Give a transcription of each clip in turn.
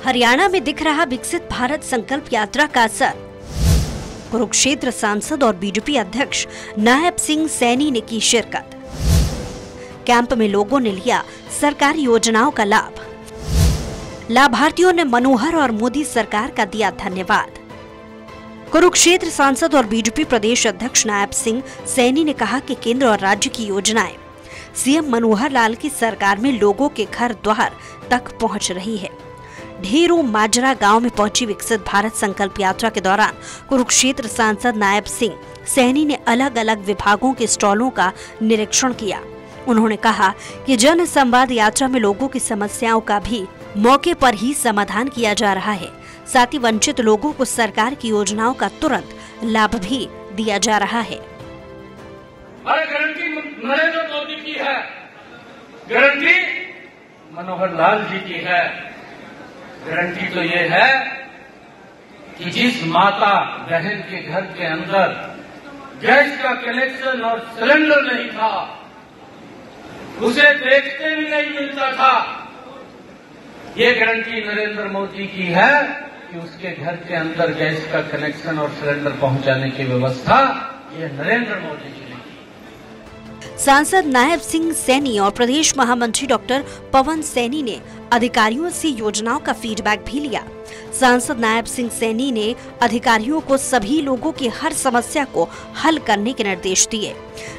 हरियाणा में दिख रहा विकसित भारत संकल्प यात्रा का असर। कुरुक्षेत्र सांसद और बीजेपी अध्यक्ष नायब सिंह सैनी ने की शिरकत। कैंप में लोगों ने लिया सरकारी योजनाओं का लाभ। लाभार्थियों ने मनोहर और मोदी सरकार का दिया धन्यवाद। कुरुक्षेत्र सांसद और बीजेपी प्रदेश अध्यक्ष नायब सिंह सैनी ने कहा कि केंद्र और राज्य की योजनाएं सीएम मनोहर लाल की सरकार में लोगों के घर द्वार तक पहुंच रही है। ढेरों माजरा गांव में पहुंची विकसित भारत संकल्प यात्रा के दौरान कुरुक्षेत्र सांसद नायब सिंह सैनी ने अलग अलग विभागों के स्टॉलों का निरीक्षण किया। उन्होंने कहा कि जन संवाद यात्रा में लोगों की समस्याओं का भी मौके पर ही समाधान किया जा रहा है। साथ ही वंचित लोगों को सरकार की योजनाओं का तुरंत लाभ भी दिया जा रहा है। अरे गारंटी नरेंद्र मोदी की है, गारंटी मनोहर लाल जी की है। गारंटी तो ये है कि जिस माता बहन के घर के अंदर गैस का कनेक्शन और सिलेंडर नहीं था, उसे देखते भी नहीं मिलता था, ये गारंटी नरेंद्र मोदी की है कि उसके घर के अंदर गैस का कनेक्शन और सिलेंडर पहुंचाने की व्यवस्था ये नरेंद्र मोदी जी ने की। सांसद नायब सिंह सैनी और प्रदेश महामंत्री डॉक्टर पवन सैनी ने अधिकारियों से योजनाओं का फीडबैक भी लिया। सांसद नायब सिंह सैनी ने अधिकारियों को सभी लोगों की हर समस्या को हल करने के निर्देश दिए,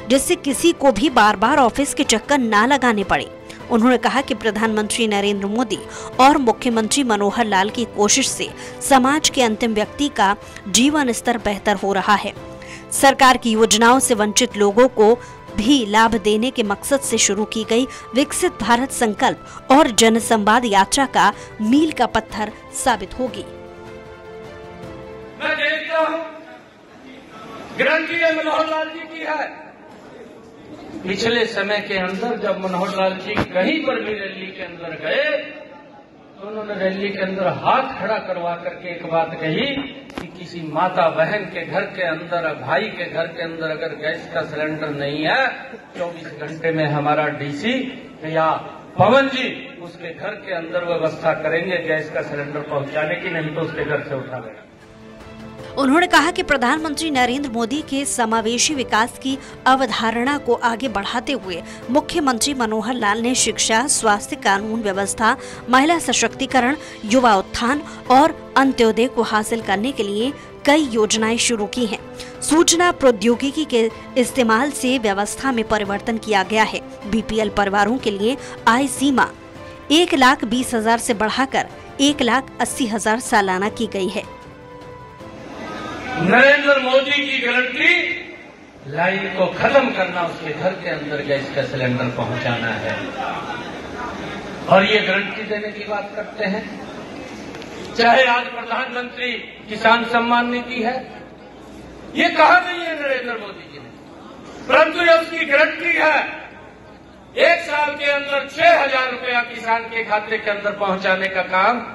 जिससे किसी को भी बार बार ऑफिस के चक्कर न लगाने पड़े। उन्होंने कहा कि प्रधानमंत्री नरेंद्र मोदी और मुख्यमंत्री मनोहर लाल की कोशिश से समाज के अंतिम व्यक्ति का जीवन स्तर बेहतर हो रहा है। सरकार की योजनाओं से वंचित लोगों को भी लाभ देने के मकसद से शुरू की गई विकसित भारत संकल्प और जन संवाद यात्रा का मील का पत्थर साबित होगी। मैं देखता हूं गारंटी मनोहर लाल जी की है। पिछले समय के अंदर जब मनोहर लाल जी कहीं पर भी रैली के अंदर गए तो उन्होंने रैली के अंदर हाथ खड़ा करवा करके एक बात कही कि किसी माता बहन के घर के अंदर, भाई के घर के अंदर अगर गैस का सिलेंडर नहीं है, 24 घंटे में हमारा डीसी या पवन जी उसके घर के अंदर व्यवस्था करेंगे गैस का सिलेंडर पहुंचाने की, नहीं तो उसके घर से उठा लेगा। उन्होंने कहा कि प्रधानमंत्री नरेंद्र मोदी के समावेशी विकास की अवधारणा को आगे बढ़ाते हुए मुख्यमंत्री मनोहर लाल ने शिक्षा, स्वास्थ्य, कानून व्यवस्था, महिला सशक्तिकरण, युवा उत्थान और अंत्योदय को हासिल करने के लिए कई योजनाएं शुरू की हैं। सूचना प्रौद्योगिकी के इस्तेमाल से व्यवस्था में परिवर्तन किया गया है। बीपीएल परिवारों के लिए आय सीमा 1,20,000 से बढ़ाकर 1,80,000 सालाना की गई है। नरेंद्र मोदी की गारंटी लाइन को खत्म करना, उसके घर के अंदर गैस का सिलेंडर पहुंचाना है। और ये गारंटी देने की बात करते हैं। चाहे आज प्रधानमंत्री किसान सम्मान निधि है, ये कहा नहीं है नरेंद्र मोदी जी ने, परंतु ये उसकी गारंटी है। 1 साल के अंदर 6,000 रुपया किसान के खाते के अंदर पहुंचाने का काम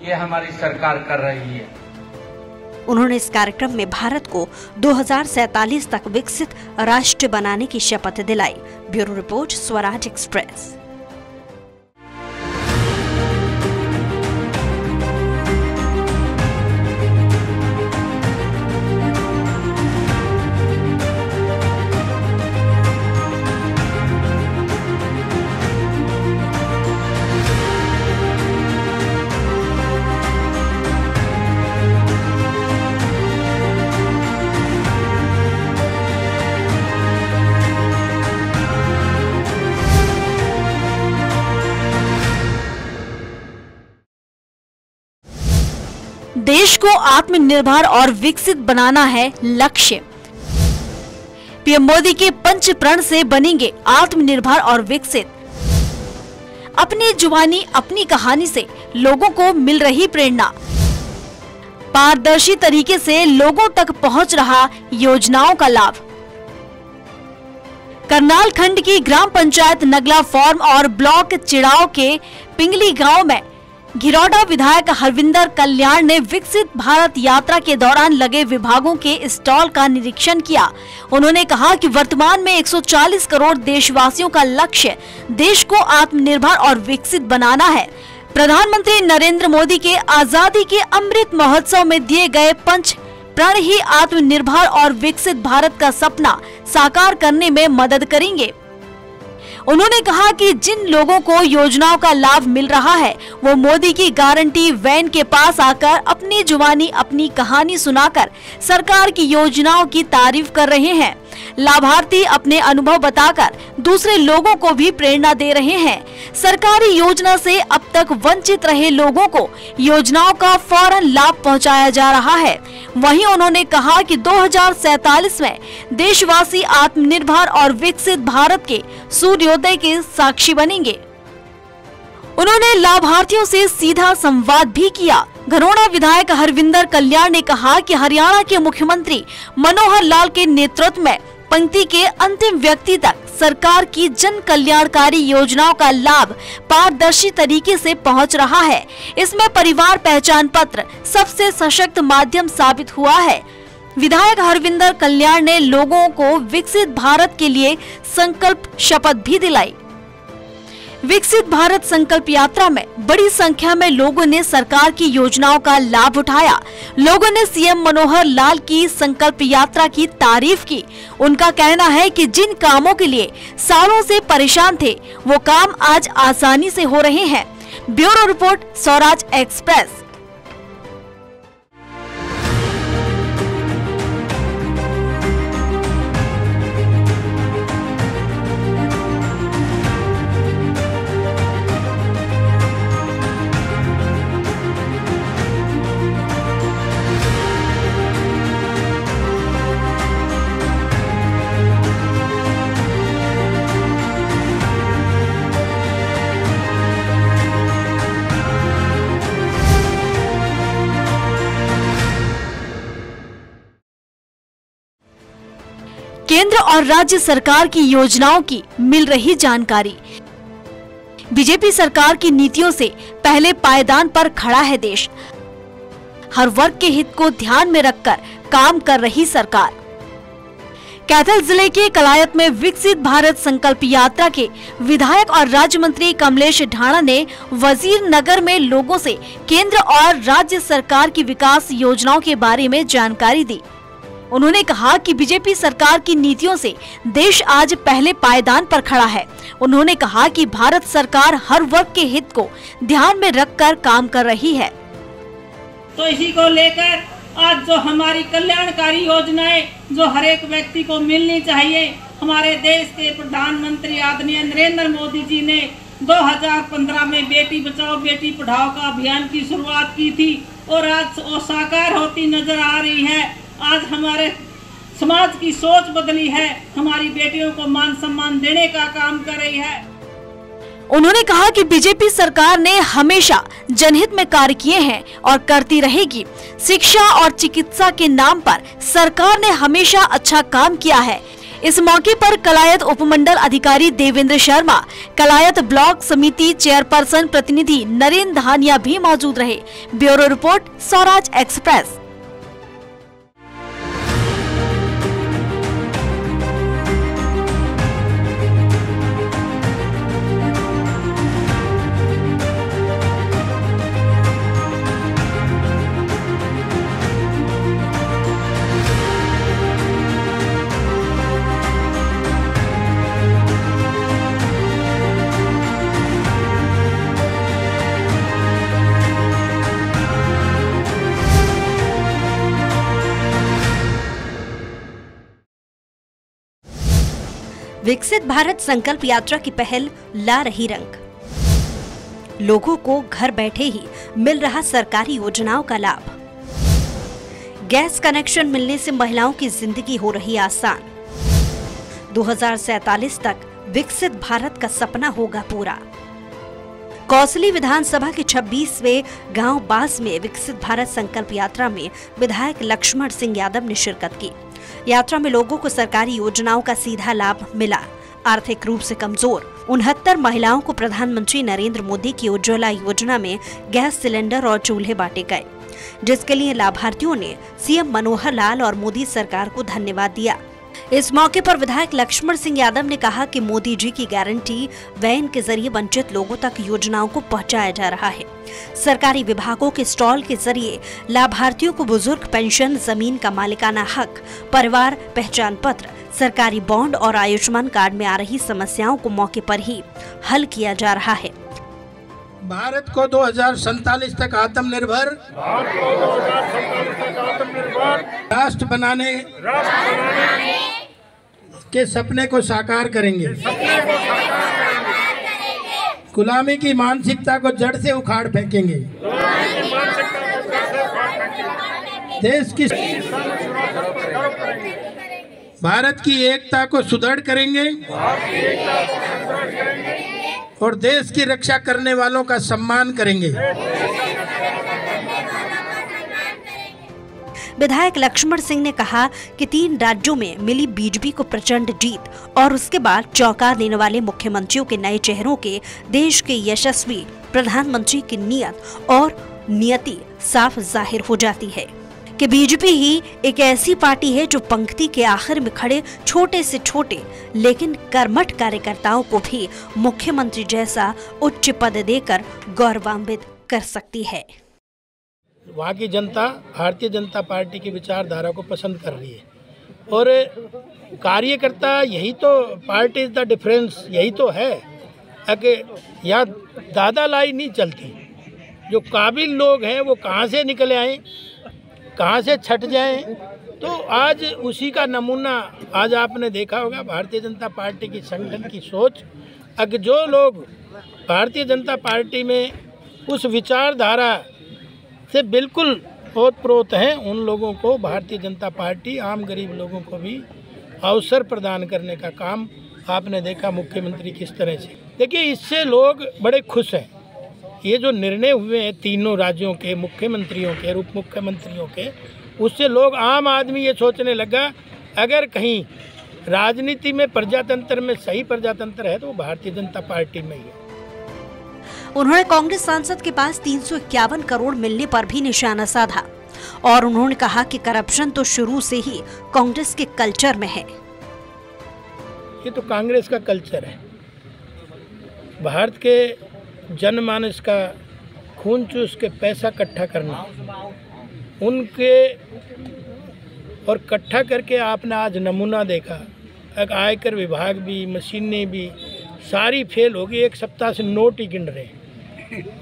ये हमारी सरकार कर रही है। उन्होंने इस कार्यक्रम में भारत को 2047 तक विकसित राष्ट्र बनाने की शपथ दिलाई। Bureau report, Swaraj express. देश को आत्मनिर्भर और विकसित बनाना है लक्ष्य। पीएम मोदी के पंच प्रण से बनेंगे आत्मनिर्भर और विकसित। अपनी जुबानी, अपनी कहानी से लोगों को मिल रही प्रेरणा। पारदर्शी तरीके से लोगों तक पहुंच रहा योजनाओं का लाभ। करनाल खंड की ग्राम पंचायत नगला फॉर्म और ब्लॉक चिड़ाव के पिंगली गांव में घिरौड़ा विधायक हरविंदर कल्याण ने विकसित भारत यात्रा के दौरान लगे विभागों के स्टॉल का निरीक्षण किया। उन्होंने कहा कि वर्तमान में 140 करोड़ देशवासियों का लक्ष्य देश को आत्मनिर्भर और विकसित बनाना है। प्रधानमंत्री नरेंद्र मोदी के आजादी के अमृत महोत्सव में दिए गए पंच प्रण ही आत्मनिर्भर और विकसित भारत का सपना साकार करने में मदद करेंगे। उन्होंने कहा कि जिन लोगों को योजनाओं का लाभ मिल रहा है वो मोदी की गारंटी वैन के पास आकर अपनी जुबानी अपनी कहानी सुनाकर सरकार की योजनाओं की तारीफ कर रहे हैं। लाभार्थी अपने अनुभव बताकर दूसरे लोगों को भी प्रेरणा दे रहे हैं। सरकारी योजना से अब तक वंचित रहे लोगों को योजनाओं का फौरन लाभ पहुंचाया जा रहा है। वहीं उन्होंने कहा कि 2047 में देशवासी आत्मनिर्भर और विकसित भारत के सूर्योदय के साक्षी बनेंगे। उन्होंने लाभार्थियों से सीधा संवाद भी किया। घरोड़ा विधायक हरविंदर कल्याण ने कहा कि हरियाणा के मुख्यमंत्री मनोहर लाल के नेतृत्व में पंक्ति के अंतिम व्यक्ति तक सरकार की जन कल्याणकारी योजनाओं का लाभ पारदर्शी तरीके से पहुंच रहा है। इसमें परिवार पहचान पत्र सबसे सशक्त माध्यम साबित हुआ है। विधायक हरविंदर कल्याण ने लोगों को विकसित भारत के लिए संकल्प शपथ भी दिलाई। विकसित भारत संकल्प यात्रा में बड़ी संख्या में लोगों ने सरकार की योजनाओं का लाभ उठाया। लोगों ने सीएम मनोहर लाल की संकल्प यात्रा की तारीफ की। उनका कहना है कि जिन कामों के लिए सालों से परेशान थे वो काम आज आसानी से हो रहे हैं। Bureau report, Swaraj express. केंद्र और राज्य सरकार की योजनाओं की मिल रही जानकारी। बीजेपी सरकार की नीतियों से पहले पायदान पर खड़ा है देश। हर वर्ग के हित को ध्यान में रखकर काम कर रही सरकार। कैथल जिले के कलायत में विकसित भारत संकल्प यात्रा के विधायक और राज्य मंत्री कमलेश ढाणा ने वजीर नगर में लोगों से केंद्र और राज्य सरकार की विकास योजनाओं के बारे में जानकारी दी। उन्होंने कहा कि बीजेपी सरकार की नीतियों से देश आज पहले पायदान पर खड़ा है। उन्होंने कहा कि भारत सरकार हर वर्ग के हित को ध्यान में रखकर काम कर रही है। तो इसी को लेकर आज जो हमारी कल्याणकारी योजनाएं जो हर एक व्यक्ति को मिलनी चाहिए, हमारे देश के प्रधानमंत्री आदरणीय नरेंद्र मोदी जी ने 2015 में बेटी बचाओ बेटी पढ़ाओ का अभियान की शुरुआत की थी और आज वो साकार होती नजर आ रही है। आज हमारे समाज की सोच बदली है, हमारी बेटियों को मान सम्मान देने का काम कर रही है। उन्होंने कहा कि बीजेपी सरकार ने हमेशा जनहित में कार्य किए हैं और करती रहेगी। शिक्षा और चिकित्सा के नाम पर सरकार ने हमेशा अच्छा काम किया है। इस मौके पर कलायत उपमंडल अधिकारी देवेंद्र शर्मा, कलायत ब्लॉक समिति चेयरपर्सन प्रतिनिधि नरेंद्र धानिया भी मौजूद रहे। Bureau report, Swaraj express. विकसित भारत संकल्प यात्रा की पहल ला रही रंग। लोगों को घर बैठे ही मिल रहा सरकारी योजनाओं का लाभ। गैस कनेक्शन मिलने से महिलाओं की जिंदगी हो रही आसान। 2047 तक विकसित भारत का सपना होगा पूरा। कौसली विधानसभा के 26वें गांव बास में विकसित भारत संकल्प यात्रा में विधायक लक्ष्मण सिंह यादव ने शिरकत की। यात्रा में लोगों को सरकारी योजनाओं का सीधा लाभ मिला। आर्थिक रूप से कमजोर 69 महिलाओं को प्रधानमंत्री नरेंद्र मोदी की उज्ज्वला योजना में गैस सिलेंडर और चूल्हे बांटे गए, जिसके लिए लाभार्थियों ने सीएम मनोहर लाल और मोदी सरकार को धन्यवाद दिया। इस मौके पर विधायक लक्ष्मण सिंह यादव ने कहा कि मोदी जी की गारंटी वैन के जरिए वंचित लोगों तक योजनाओं को पहुंचाया जा रहा है। सरकारी विभागों के स्टॉल के जरिए लाभार्थियों को बुजुर्ग पेंशन, जमीन का मालिकाना हक, परिवार पहचान पत्र, सरकारी बॉन्ड और आयुष्मान कार्ड में आ रही समस्याओं को मौके पर ही हल किया जा रहा है। भारत को 2047 तक आत्मनिर्भर राष्ट्र बनाने के सपने को साकार करेंगे। गुलामी की मानसिकता को जड़ से उखाड़ फेंकेंगे। देश की भारत की एकता को सुदृढ़ करेंगे और देश की रक्षा करने वालों का सम्मान करेंगे। विधायक लक्ष्मण सिंह ने कहा कि 3 राज्यों में मिली बीजेपी को प्रचंड जीत और उसके बाद चौंका देने वाले मुख्यमंत्रियों के नए चेहरों के देश के यशस्वी प्रधानमंत्री की नियति साफ जाहिर हो जाती है कि बीजेपी ही एक ऐसी पार्टी है जो पंक्ति के आखिर में खड़े छोटे से छोटे लेकिन कर्मठ कार्यकर्ताओं को भी मुख्यमंत्री जैसा उच्च पद देकर गौरवान्वित कर सकती है। वहाँ की जनता भारतीय जनता पार्टी की विचारधारा को पसंद कर रही है और कार्यकर्ता, यही तो पार्टी इज द डिफरेंस, यही तो है कि यहाँ दादा लाई नहीं चलती। जो काबिल लोग हैं वो कहाँ से निकले आए, कहाँ से छट जाएं, तो आज उसी का नमूना आज आपने देखा होगा भारतीय जनता पार्टी की संगठन की सोच। अगर जो लोग भारतीय जनता पार्टी में उस विचारधारा से बिल्कुल ओतप्रोत हैं, उन लोगों को भारतीय जनता पार्टी आम गरीब लोगों को भी अवसर प्रदान करने का काम आपने देखा मुख्यमंत्री किस तरह से। देखिए, इससे लोग बड़े खुश हैं। ये जो निर्णय हुए हैं तीनों राज्यों के मुख्यमंत्रियों के, उप मुख्यमंत्रियों के, उससे लोग आम आदमी ये सोचने लगा अगर कहीं राजनीति में प्रजातंत्र में सही प्रजातंत्र है तो वो भारतीय जनता पार्टी में ही है। उन्होंने कांग्रेस सांसद के पास 351 करोड़ मिलने पर भी निशाना साधा और उन्होंने कहा कि करप्शन तो शुरू से ही कांग्रेस के कल्चर में है। ये तो कांग्रेस का कल्चर है। भारत के जनमानस का खून चूस के पैसा इकट्ठा करना, उनके और इकट्ठा करके आपने आज नमूना देखा। आयकर विभाग भी, मशीनें भी सारी फेल होगी। 1 सप्ताह से नोट ही गिन रहे हैं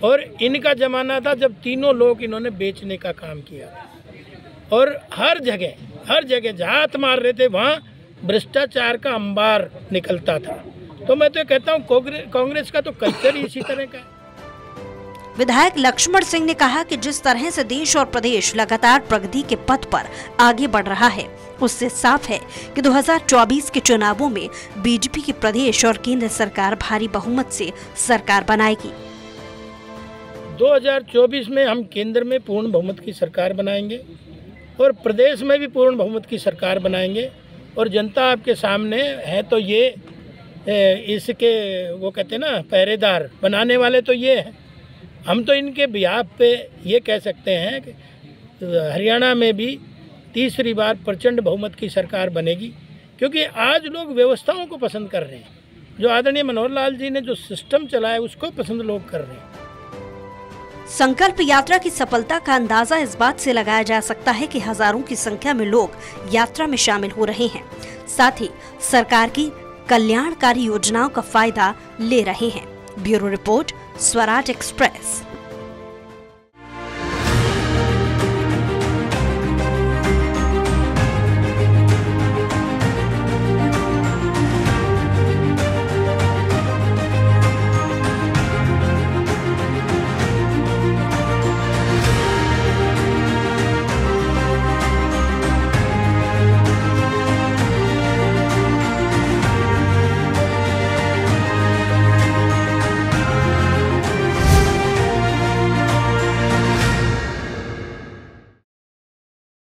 और इनका जमाना था जब तीनों लोग इन्होंने बेचने का काम किया और हर जगह जहाँ हाथ मार रहे थे वहाँ भ्रष्टाचार का अंबार निकलता था। तो मैं तो कहता हूँ कांग्रेस का तो कल्चर ही इसी तरह का है। विधायक लक्ष्मण सिंह ने कहा कि जिस तरह से देश और प्रदेश लगातार प्रगति के पथ पर आगे बढ़ रहा है, उससे साफ है कि 2024 के चुनावों में बीजेपी की प्रदेश और केंद्र सरकार भारी बहुमत से सरकार बनाएगी। 2024 में हम केंद्र में पूर्ण बहुमत की सरकार बनाएंगे और प्रदेश में भी पूर्ण बहुमत की सरकार बनाएंगे। और जनता आपके सामने है तो ये इसके वो कहते हैं ना पहरेदार बनाने वाले तो ये हैं। हम तो इनके बिहाफ पे ये कह सकते हैं कि हरियाणा में भी तीसरी बार प्रचंड बहुमत की सरकार बनेगी, क्योंकि आज लोग व्यवस्थाओं को पसंद कर रहे हैं। जो आदरणीय मनोहर लाल जी ने जो सिस्टम चलाया उसको पसंद लोग कर रहे हैं। संकल्प यात्रा की सफलता का अंदाजा इस बात से लगाया जा सकता है कि हजारों की संख्या में लोग यात्रा में शामिल हो रहे हैं, साथ ही सरकार की कल्याणकारी योजनाओं का फायदा ले रहे हैं। Bureau report, Swaraj express.